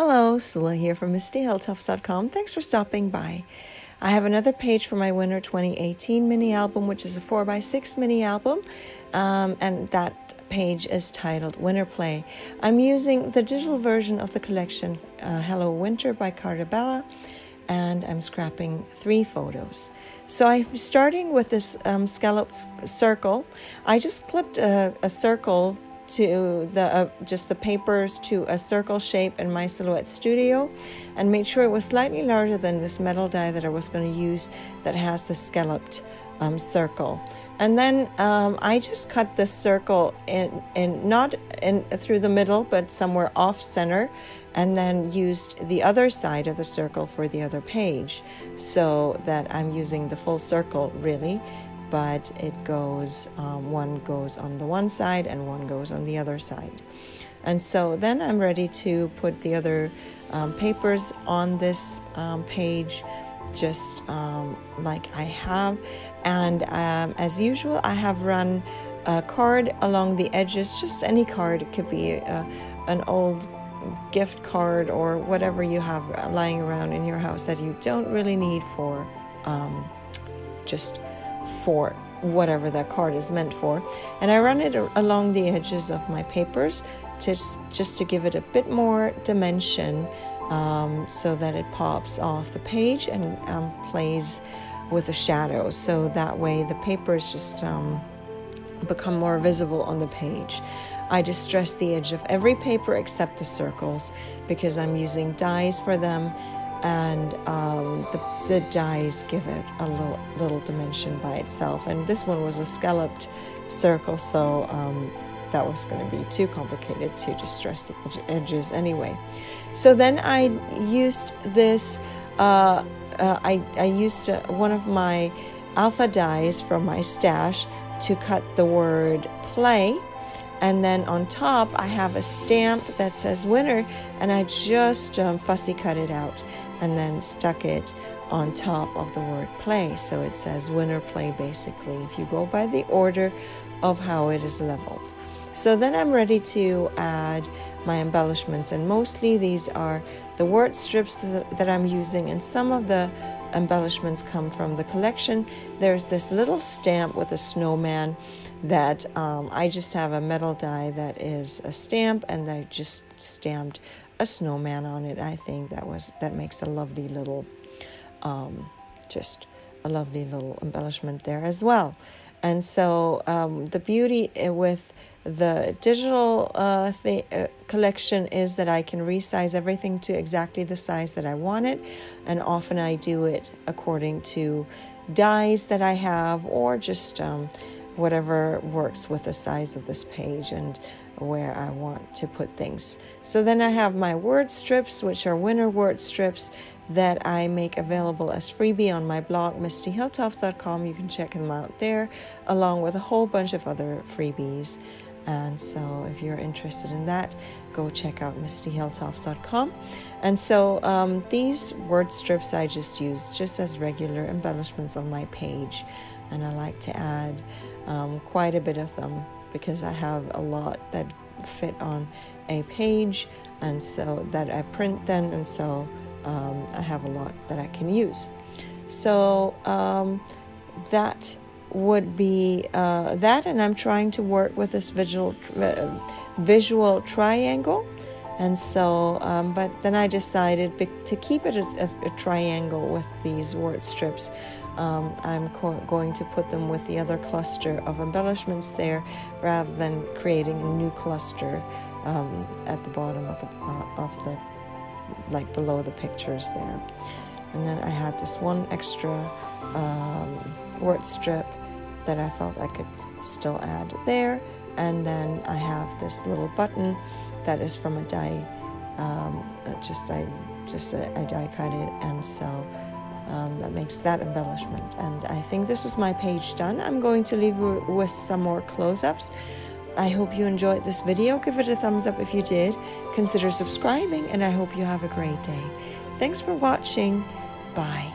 Hello, Sula here from MistyHilltops.com. Thanks for stopping by. I have another page for my Winter 2018 mini album, which is a 4x6 mini album, and that page is titled Winter Play. I'm using the digital version of the collection Hello Winter by Carta Bella, and I'm scrapping 3 photos. So I'm starting with this scalloped circle. I just clipped a circle to the papers to a circle shape in my Silhouette Studio, and made sure it was slightly larger than this metal die that I was going to use that has the scalloped circle. And then I just cut the circle not through the middle, but somewhere off center, and then used the other side of the circle for the other page, so that I'm using the full circle really, but it goes, one goes on the one side and one goes on the other side. And so then I'm ready to put the other papers on this page, just like I have. And as usual, I have run a card along the edges, just any card. It could be an old gift card or whatever you have lying around in your house that you don't really need for just for whatever that card is meant for. And I run it along the edges of my papers just to give it a bit more dimension, so that it pops off the page and plays with the shadows, so that way the papers just become more visible on the page. I distress the edge of every paper except the circles because I'm using dies for them, and the dies give it a little dimension by itself. And this one was a scalloped circle, so that was going to be too complicated to distress the edges anyway. So then I used this, I used one of my alpha dies from my stash to cut the word play. And then on top, I have a stamp that says winter, and I just fussy cut it out and then stuck it on top of the word play. So it says winter play, basically, if you go by the order of how it is leveled. So then I'm ready to add my embellishments, and mostly these are the word strips that I'm using, and some of the embellishments come from the collection. There's this little stamp with a snowman that I just have a metal die that is a stamp, and I just stamped a snowman on it. I think that makes a lovely little just a lovely little embellishment there as well. And so the beauty with the digital collection is that I can resize everything to exactly the size that I want it, and often I do it according to dies that I have, or just whatever works with the size of this page and where I want to put things. So then I have my word strips, which are winter word strips that I make available as freebie on my blog, MistyHilltops.com. You can check them out there, along with a whole bunch of other freebies. And so if you're interested in that, go check out MistyHilltops.com. And so these word strips I just use just as regular embellishments on my page. And I like to add quite a bit of them because I have a lot that fit on a page, and so that I print then, and so I have a lot that I can use. So that would be that, and I'm trying to work with this visual triangle, and so but then I decided to keep it a triangle with these word strips. I'm going to put them with the other cluster of embellishments there, rather than creating a new cluster at the bottom of the like below the pictures there. And then I had this one extra word strip that I felt I could still add there, and then I have this little button that is from a die. I die cut it, and so that makes that embellishment. And I think this is my page done. I'm going to leave you with some more close-ups. I hope you enjoyed this video. Give it a thumbs up if you did. Consider subscribing, and I hope you have a great day. Thanks for watching. Bye.